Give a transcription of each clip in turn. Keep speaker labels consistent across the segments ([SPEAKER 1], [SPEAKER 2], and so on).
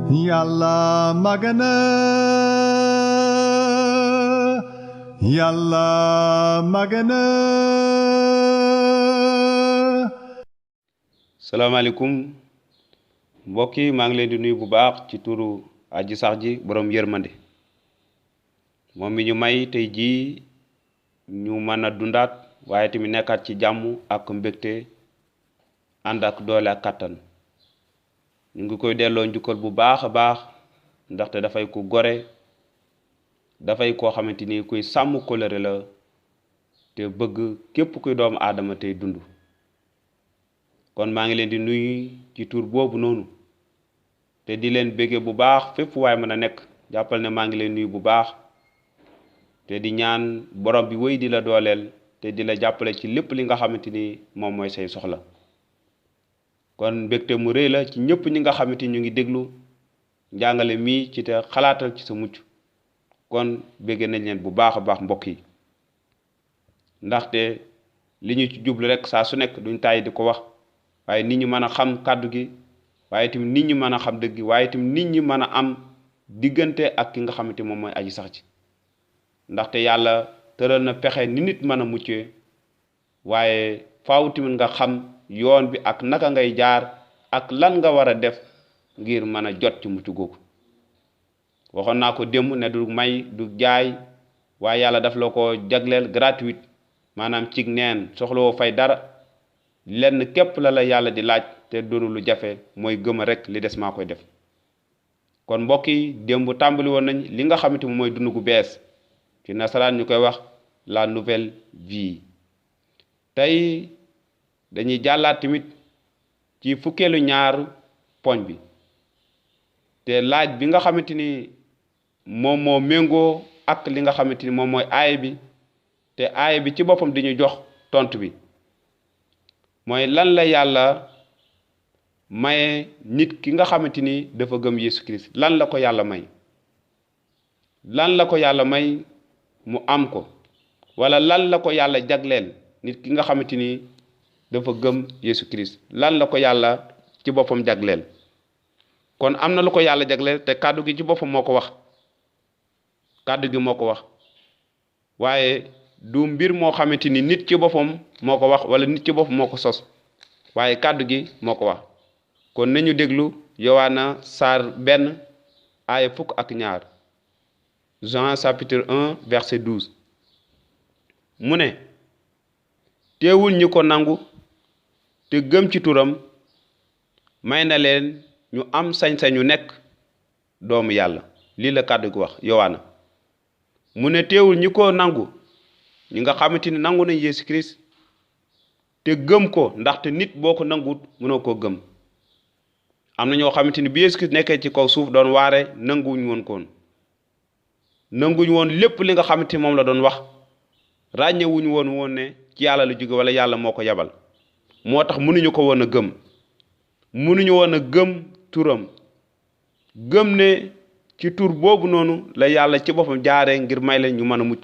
[SPEAKER 1] Yàlla màgg na Yàlla màgg na.
[SPEAKER 2] salaamaaleykum mbokk yi maa ngi leen di nuyu bu baax ci turu aji sax ji borom yërmande moom mi ñu may tey jii ñu mën a dundaat waaye tamit nekkaat ci jàmm ak mbégte ànd ak doole ak kattan ñu ngi koy delloo njukkal bu baax a baax ndaxte dafay ku gore dafay koo xamante ni kuy sàmm kóllëre la te bëgg képp kuy doomu aadama tey dund kon maa ngi leen di nuyu ci tur boobu noonu te di leen bége bu baax fépp waaye mën a nekk jàppal ne maa ngi leen nuyu bu baax te di ñaan borom bi wéy di la dooleel te di la jàppale ci lépp li nga xamante ni moom mooy say soxla kon mbégte mu rëy la ci ñëpp ñi nga xamante ni ñu ngi déglu njàngale mii ci te xalaatal ci sa mucc kon bége nañ leen bu baax a baax mbokk yi ndaxte li ñu ci jublu rek saa su nekk duñ tàyyi di ko wax waaye nit ñi mën a xam kàddu gi waaye tamit nit ñi mën a xam dëgg gi waaye tamit nit ñi mën a am diggante ak ki nga xamante moom mooy aji sax ci ndaxte yàlla tëral na pexe ni nit mën a muccee waaye faaw tamit nga xam yoon bi ak naka ngay jaar ak lan nga war a def ngir mën a jot ci mucc googu waxoon naa ko démb ne du may du jaay waaye yàlla daf la ko jagleel gratuite maanaam cig neen soxlawoo fay dara lenn képp la yàlla di laaj te doonu lu jafe mooy gëma rek li des maa koy def kon mbokk yi démb tàmbali woon nañ li nga xamante moom mooy dund gu bees ci nasaraan ñu koy wax la nouvelle vie tey dañuy jàllaat tamit ci fukkeelu ñaar poñ bi te laaj bi nga xamante ni moom moo méngoo ak li nga xamante ni moom mooy aaya bi te aaya bi ci boppam dañuy jox tontu bi mooy lan la yàlla maye nit ki nga xamante ni dafa gëm Yesu Christ lan la ko yàlla may lan la ko yàlla may mu am ko wala lan la ko yàlla jagleel nit ki nga xamante ni dafa gëm Yesu Christ lan la ko yàlla ci boppam jagleel kon am na lu ko yàlla jagleel te kàddu gi ci boppam moo ko wax kàddu gi moo ko wax waaye du mbir moo xamante ni nit ci boppam moo ko wax wala nit ci boppam moo ko sos waaye kàddu gi moo ko wax kon nañu déglu Yowaana saar 1 aaya 12 Jean chapitre 1 verset 12 mu ne teewul ñi ko nangu te gëm ci turam may na leen ñu am sañ-sañu nekk doomu yàlla lii la kàddu gi wax Yowaana mu ne teewul ñi ko nangu ñi nga xamante ni nangu nañ Yesu Christ te gëm ko ndaxte nit boo ko nanguwut mënoo koo gëm am na ñoo xamante ni bi Yesu Christ nekkee ci kaw suuf doon waare nanguwuñ woon koon nanguñ woon lépp li nga xamante ni moom la doon wax ràññewuñ woon ne ci yàlla la jóge wala yàlla moo ko yabal moo tax mënuñu ko woon a gëm mënuñu woon a gëm turam gëm ne ci tur boobu noonu la yàlla ci boppam jaaree ngir may leen ñu mën a mucc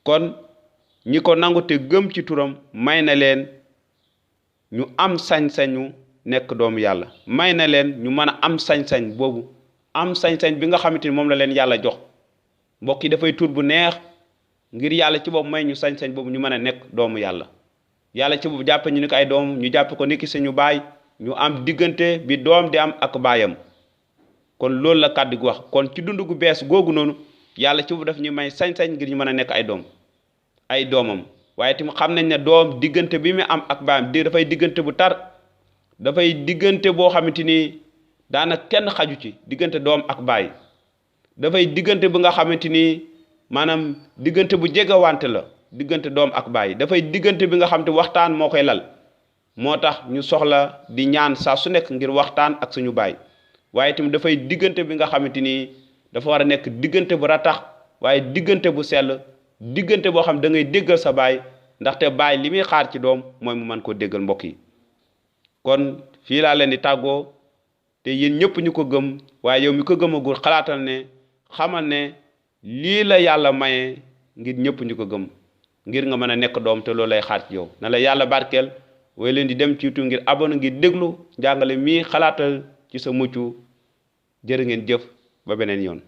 [SPEAKER 2] kon ñi ko nangu te gëm ci turam may na leen ñu am sañ-sañu nekk doomu yàlla may na leen ñu mën a am sañ-sañ boobu am sañ-sañ bi nga xamante ni moom la leen yàlla jox mbokk yi dafay tur bu neex ngir yàlla ci bopp may ñu sañ-sañ boobu ñu mën a nekk doomu yàlla yàlla ci bopp jàppe ñu ni ko ay doom ñu jàpp ko niki suñu baay ñu am diggante bi doom di am ak baayam kon loolu la kàddu gi wax kon ci dund gu bees googu noonu yàlla ci bopp daf ñu may sañ-sañ ngir ñu mën a nekk ay doomam waaye tamit xam nañ ne doom diggante bi mu am ak baayam dafay diggante bu tar dafay diggante boo xamante ni daanaka kenn xaju ci diggante doom ak baay dafay diggante bi nga xamante ni maanaam diggante bu jegewante la diggante doom ak baay dafay diggante bi nga xam te waxtaan moo koy lal moo tax ñu soxla di ñaan saa su nekk ngir waxtaan ak suñu baay waaye tamit dafay diggante bi nga xamante ni dafa war a nekk diggante bu ratax waaye diggante bu sell diggante boo xam da ngay déggal sa baay ndaxte baay li muy xaar ci doom mooy mu mën koo déggal mbokk yi kon fii laa leen di tàggoo te yéen ñëpp ñu ko gëm waaye yow mi ko gëmagul xalaatal ne xamal ne lii la yàlla maye ngir ñëpp ñu ko gëm ngir nga mën a nekk doom te loolu lay xaar ci yow na la yàlla barkeel way leen di dem ci YouTube ngir abonné ngir déglu njàngale mii xalaatal ci sa mucc jërë ngeen jëf ba beneen yoon